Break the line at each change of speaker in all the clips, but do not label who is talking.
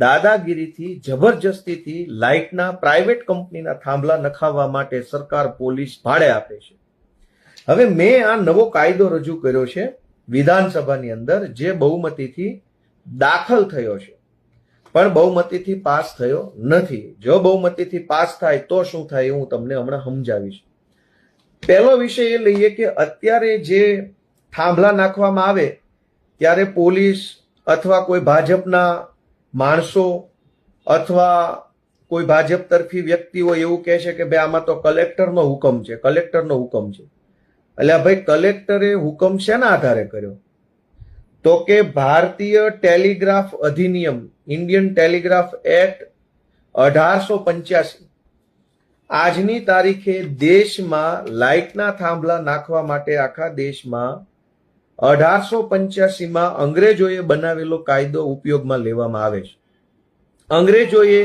દાદાગીરીથી જબરજસ્તીથી લાઇટના private કંપનીના થાંભલા નખાવવા માટે સરકાર પોલીસ ભાડે આપે છે. હવે મેં આ નવો કાયદો રજૂ કર્યો છે વિધાનસભાની અંદર, જે બહુમતીથી દાખલ થયો છે પણ બહુમતીથી પાસ થયો નથી. જો બહુમતીથી પાસ થાય તો શું થાય હું તમને હમણાં સમજાવીશ. પહેલો વિષય એ લઈએ કે અત્યારે જે થાંભલા નાખવામાં આવે ત્યારે પોલીસ અથવા કોઈ ભાજપના માણસો અથવા કોઈ ભાજપ તરફી વ્યક્તિઓ એવું કહે છે કે ભાઈ આમાં તો કલેક્ટરનો હુકમ છે, કલેક્ટરનો હુકમ છે. એટલે ભાઈ કલેક્ટરે હુકમ શેના આધારે કર્યો? તો કે ભારતીય ટેલિગ્રાફ અધિનિયમ, ઇન્ડિયન ટેલિગ્રાફ એક્ટ 1885 આજની તારીખે દેશમાં લાઇટના થાંભલા નાખવા માટે આખા દેશમાં 1885માં અંગ્રેજોએ બનાવેલો કાયદો ઉપયોગમાં લેવામાં આવે છે. અંગ્રેજોએ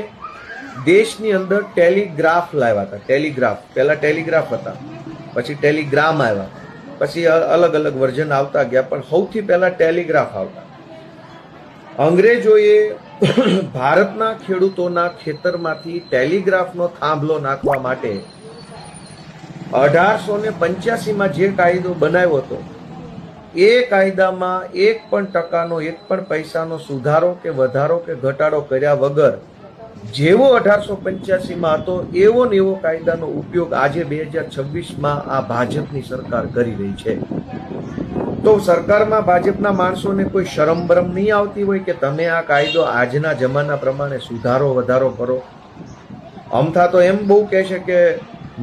દેશની અંદર ટેલિગ્રાફ લાવ્યા હતા. ટેલિગ્રાફ, પહેલા ટેલિગ્રાફ હતા, પછી ટેલિગ્રામ આવ્યા, પછી અલગ અલગ વર્ઝન આવતા ગયા, પણ સૌથી પહેલા ટેલિગ્રાફ આવતા. અંગ્રેજોએ ભારતના ખેડૂતોના ખેતરમાંથી ટેલિગ્રાફનો થાંભલો નાખવા માટે 1885માં જે કાયદો બનાવ્યો હતો એ કાયદામાં 1% 1 પૈસાનો સુધારો કે વધારો કે ઘટાડો કર્યા વગર જેવો 1885માં હતો એવો ને એવો કાયદાનો ઉપયોગ આજે 2026માં આ ભાજપની સરકાર કરી રહી છે. તો સરકારમાં ભાજપના માણસોને કોઈ શરમ બરમ નહીં આવતી હોય કે તમે આ કાયદો આજના જમાના પ્રમાણે સુધારો વધારો કરો? અમથા તો એમ બહુ કહે છે કે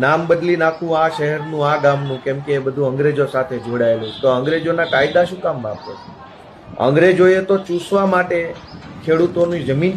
નામ બદલી નાખવું આ શહેરનું આ ગામનું, કેમ કે એ બધું અંગ્રેજો સાથે જોડાયેલું. તો અંગ્રેજોના કાયદા શું કામ વાપરો? અંગ્રેજોએ તો ચૂસવા માટે ખેડૂતોની જમીન